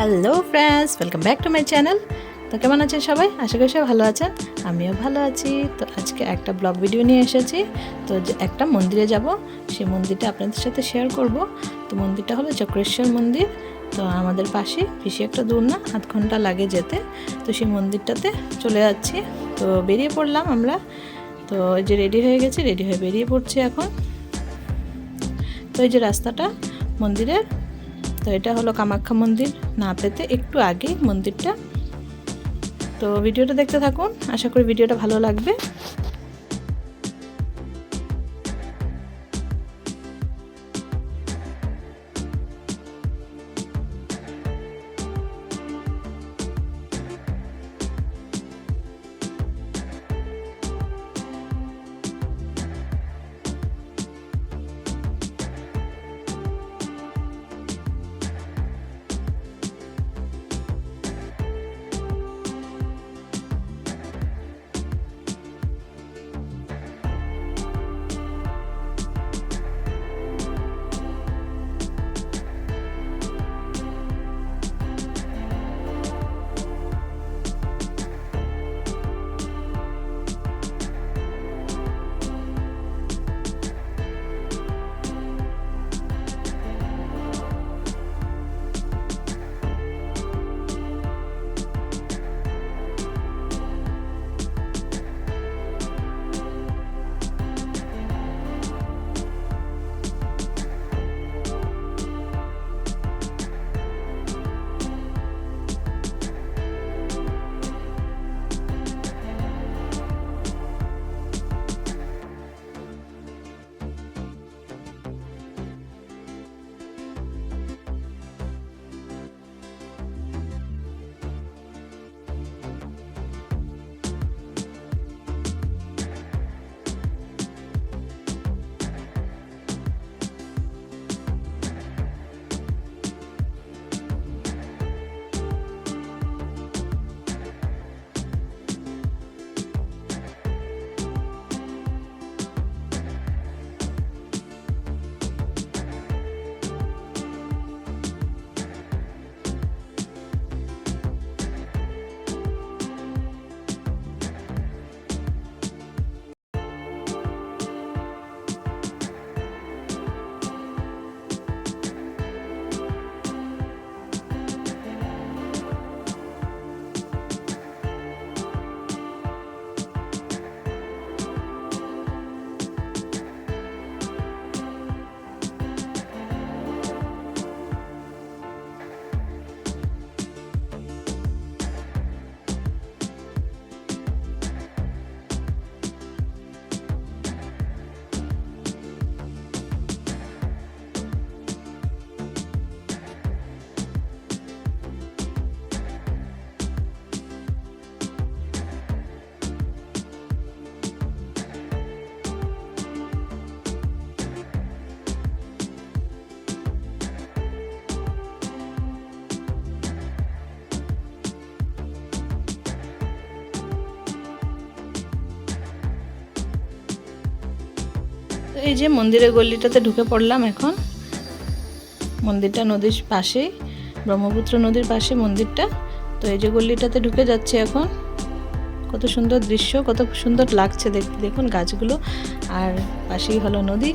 Hello friends, welcome back to my channel. তো কেমন আছেন সবাই? আশা করি সবাই ভালো আছেন, আমিও ভালো আছি। তো আজকে একটা ব্লগ ভিডিও নিয়ে এসেছি। তো একটা মন্দিরে যাব, সেই মন্দিরটা আপনাদের সাথে শেয়ার করব। তো মন্দিরটা হলো চক্রেশ্বর মন্দির। তো আমাদের পাশে, বেশি একটা দূর না, আধ ঘন্টা লাগে যেতে। তো সেই মন্দিরটাতে চলে যাচ্ছি। তো বেরিয়ে পড়লাম আমরা। তো এই যে রেডি হয়ে গেছি, রেডি হয়ে বেরিয়ে পড়ছি এখন। তো এই যে রাস্তাটা মন্দিরের, তো এটা হলো কামাখ্যা মন্দির, না পেতে একটু আগে মন্দিরটা। তো ভিডিওটা দেখতে থাকুন, আশা করি ভিডিওটা ভালো লাগবে। তো এই যে মন্দিরের গলিটাতে ঢুকে পড়লাম এখন। মন্দিরটা নদীর পাশেই, ব্রহ্মপুত্র নদীর পাশে মন্দিরটা। তো এই যে গলিটাতে ঢুকে যাচ্ছে এখন। কত সুন্দর দৃশ্য, কত সুন্দর লাগছে দেখতে, দেখুন গাছগুলো, আর পাশেই হলো নদী।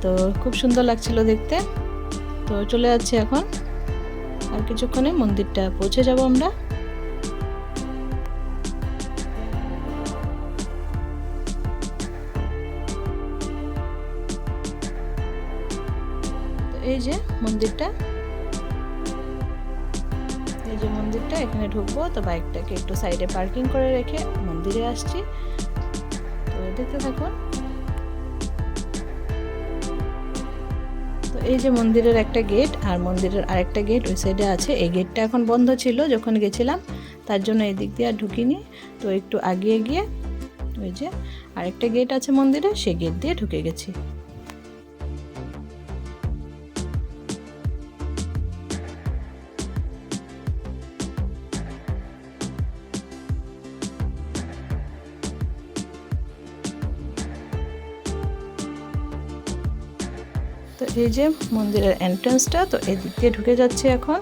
তো খুব সুন্দর লাগছিল দেখতে। তো চলে যাচ্ছি এখন, আর কিছুক্ষণে মন্দিরটা পৌঁছে যাব আমরা। এই যে মন্দিরটা, এই যে মন্দিরটা, এখানে ঢুকবো। তো বাইকটাকে একটু সাইডে পার্কিং করে রেখে মন্দিরে আসছি। তো দেখতে থাকুন। তো এই যে মন্দিরের একটা গেট, আর মন্দিরের আরেকটা গেট ওই সাইডে আছে। এই গেটটা এখন বন্ধ ছিল যখন গেছিলাম, তার জন্য এই দিক দিয়ে আর ঢুকিনি। তো একটু আগিয়ে গিয়ে ওই যে আরেকটা গেট আছে মন্দিরে, সেই গেট দিয়ে ঢুকে গেছি। তো এই যে মন্দিরের এন্ট্রান্সটা, তো এদিক দিয়ে ঢুকে যাচ্ছে এখন।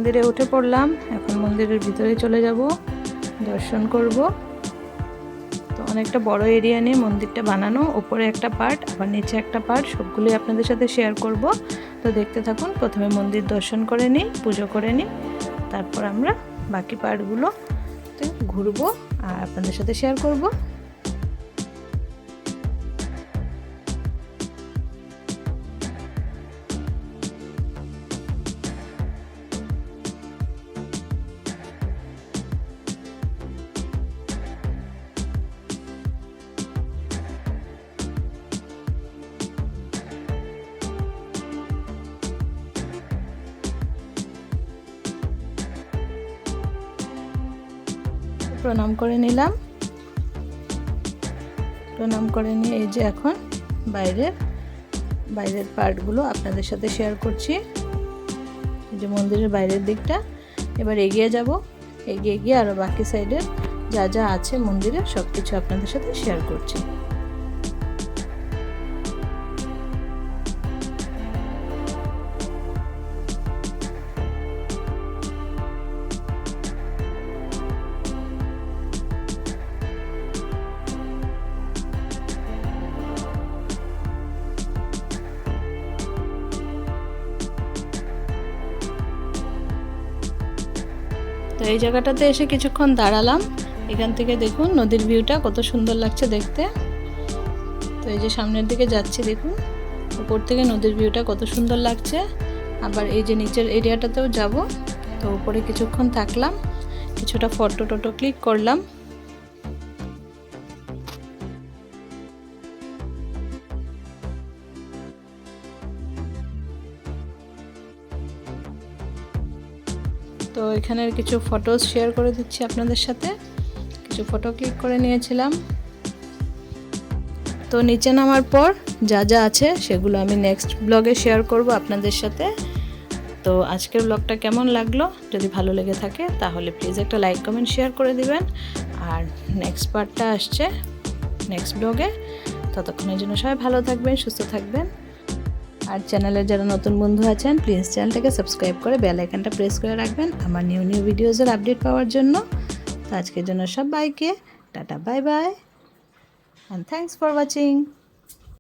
মন্দিরে উঠে পড়লাম। এখন মন্দিরের ভিতরে চলে যাব, দর্শন করব। তো অনেকটা বড় এরিয়া নিয়ে মন্দিরটা বানানো, উপরে একটা পার্ট আবার নিচে একটা পার্ট, সবগুলোই আপনাদের সাথে শেয়ার করব। তো দেখতে থাকুন। প্রথমে মন্দির দর্শন করে নিই, পুজো করে নিই, তারপর আমরা বাকি পার্টগুলোতে ঘুরবো আর আপনাদের সাথে শেয়ার করব। প্রণাম করে নিলাম। প্রণাম করে নিয়ে এই যে এখন বাইরের পার্টগুলো আপনাদের সাথে শেয়ার করছি। এই যে মন্দিরের বাইরের দিকটা। এবার এগিয়ে যাব, এগিয়ে গিয়ে আরও বাকি সাইডের যা যা আছে মন্দিরে সব কিছু আপনাদের সাথে শেয়ার করছি। তো এই জায়গাটাতে এসে কিছুক্ষণ দাঁড়ালাম। এখান থেকে দেখুন নদীর ভিউটা কত সুন্দর লাগছে দেখতে। তো এই যে সামনের দিকে যাচ্ছি, দেখুন উপর থেকে নদীর ভিউটা কত সুন্দর লাগছে। আবার এই যে নিচের এরিয়াটাতেও যাব। তো উপরে কিছুক্ষণ থাকলাম, কিছুটা ফটো ক্লিক করলাম। তো এখানের কিছু ফটো শেয়ার করে দিচ্ছি আপনাদের সাথে। কিছু ফটো ক্লিক করে নিয়েছিলাম। তো নিচে নামার পর যা যা আছে সেগুলো আমি নেক্সট ব্লগে শেয়ার করব আপনাদের সাথে। তো আজকের ব্লগটা কেমন লাগলো, যদি ভালো লেগে থাকে তাহলে প্লিজ একটা লাইক কমেন্ট শেয়ার করে দিবেন। আর নেক্সট পার্টটা আসছে নেক্সট ব্লগে। ততক্ষণের জন্য সবাই ভালো থাকবেন, সুস্থ থাকবেন। আর চ্যানেলের যারা নতুন বন্ধু আছেন প্লিজ চ্যানেলটাকে সাবস্ক্রাইব করে বেল আইকনটা প্রেস করে রাখবেন আমার নিউ ভিডিওসের আপডেট পাওয়ার জন্য। তো আজকের জন্য সবাইকে tata, bye bye, and thanks for watching.